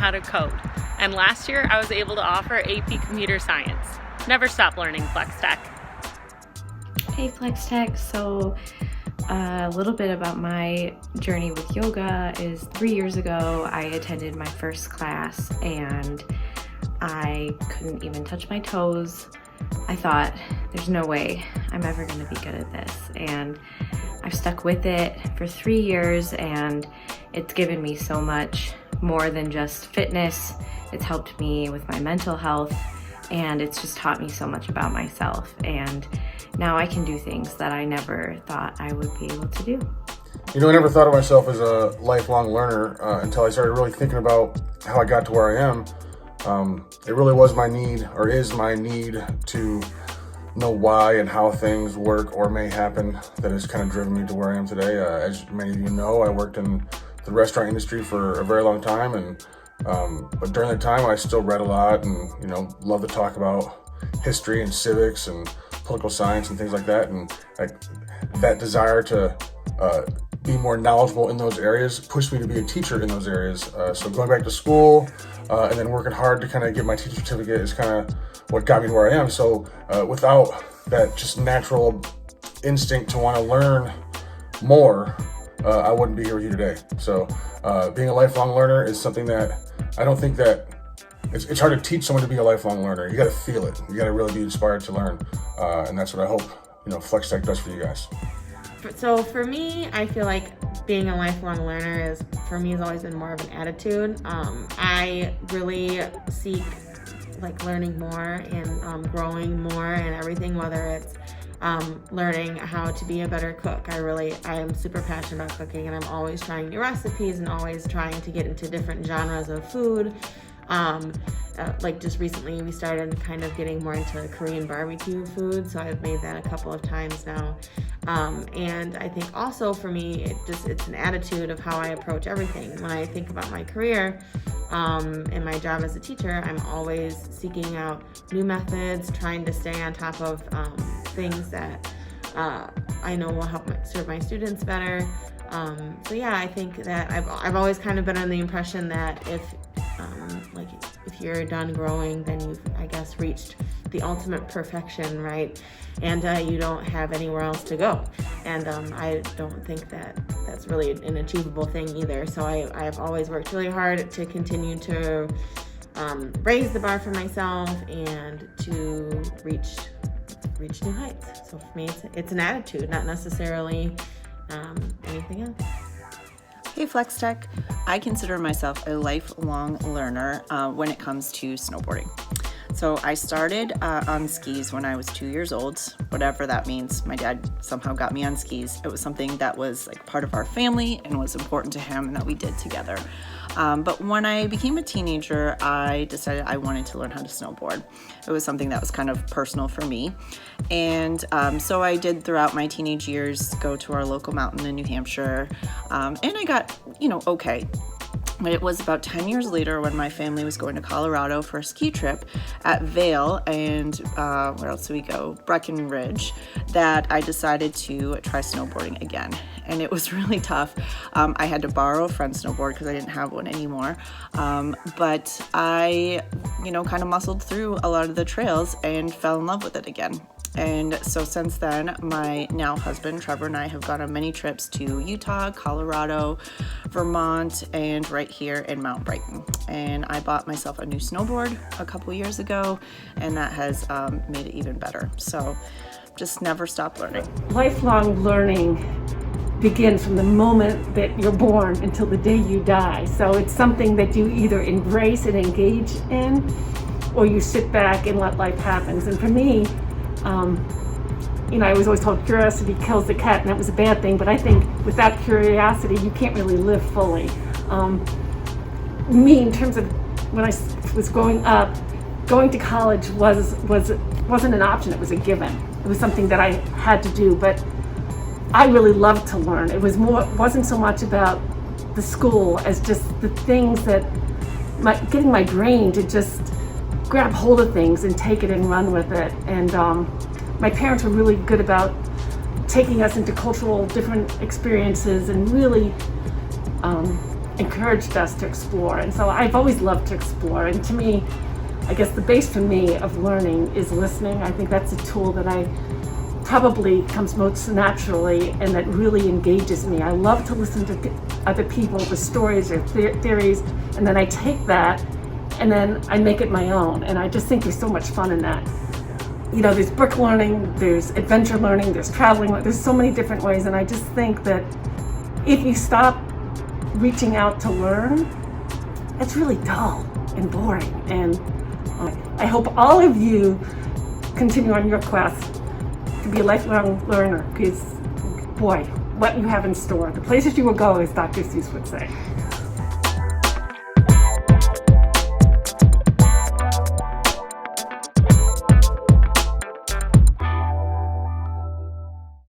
how to code. And last year, I was able to offer AP Computer Science. Never stop learning FlexTech. Hey FlexTech, so a little bit about my journey with yoga is 3 years ago I attended my first class and I couldn't even touch my toes. I thought, there's no way I'm ever going to be good at this, and I've stuck with it for 3 years and it's given me so much more than just fitness. It's helped me with my mental health and it's just taught me so much about myself, and now I can do things that I never thought I would be able to do. You know, I never thought of myself as a lifelong learner until I started really thinking about how I got to where I am. It really was my need, or is my need, to know why and how things work or may happen that has kind of driven me to where I am today. As many of you know, I worked in the restaurant industry for a very long time, and but during that time I still read a lot and, you know, love to talk about history and civics and political science and things like that, and that desire to be more knowledgeable in those areas pushed me to be a teacher in those areas. So going back to school and then working hard to kind of get my teacher certificate is kind of what got me to where I am. So without that just natural instinct to want to learn more, I wouldn't be here with you today. So being a lifelong learner is something that I don't think that it's hard to teach someone to be a lifelong learner. You got to feel it. You got to really be inspired to learn, and that's what I hope, you know, FlexTech does for you guys. So for me, I feel like being a lifelong learner has always been more of an attitude. I really seek like learning more and growing more and everything, whether it's learning how to be a better cook. I am super passionate about cooking, and I'm always trying new recipes and always trying to get into different genres of food. Like just recently we started kind of getting more into Korean barbecue food, so I've made that a couple of times now. And I think also for me, it's an attitude of how I approach everything. When I think about my career and my job as a teacher, I'm always seeking out new methods, trying to stay on top of things that I know will help serve my students better. So yeah, I think that I've always kind of been under the impression that if you're done growing, then you've, I guess, reached the ultimate perfection, right? And you don't have anywhere else to go. And I don't think that that's really an achievable thing either. So I've always worked really hard to continue to raise the bar for myself and to reach new heights. So for me, it's an attitude, not necessarily anything else. Hey FlexTech, I consider myself a lifelong learner when it comes to snowboarding. So I started on skis when I was 2 years old, whatever that means. My dad somehow got me on skis. It was something that was like part of our family and was important to him and that we did together. But when I became a teenager, I decided I wanted to learn how to snowboard. It was something that was kind of personal for me. And so I did throughout my teenage years go to our local mountain in New Hampshire. And I got, okay. But it was about 10 years later when my family was going to Colorado for a ski trip at Vail and where else did we go? Breckenridge, that I decided to try snowboarding again. And it was really tough. I had to borrow a friend's snowboard because I didn't have one anymore. But I, kind of muscled through a lot of the trails and fell in love with it again. And so since then, my now husband, Trevor, and I have gone on many trips to Utah, Colorado, Vermont, and right here in Mount Brighton. And I bought myself a new snowboard a couple years ago, and that has made it even better. So just never stop learning. Lifelong learning begins from the moment that you're born until the day you die. So it's something that you either embrace and engage in, or you sit back and let life happen. And for me, I was always told curiosity kills the cat, and that was a bad thing, but I think without curiosity, you can't really live fully. Me, in terms of when I was growing up, going to college wasn't an option, it was a given. It was something that I had to do, but I really loved to learn. It wasn't so much about the school as just the things that, getting my brain to just grab hold of things and take it and run with it. And my parents were really good about taking us into cultural different experiences and really encouraged us to explore. And so I've always loved to explore. And to me, I guess the base for me of learning is listening. I think that's a tool that I probably comes most naturally and that really engages me. I love to listen to other people with stories or theories, and then I take that and then I make it my own. And I just think there's so much fun in that. You know, there's book learning, there's adventure learning, there's traveling, there's so many different ways. And I just think that if you stop reaching out to learn, it's really dull and boring. And I hope all of you continue on your quest to be a lifelong learner, because boy, what you have in store, the places you will go, as Dr. Seuss would say.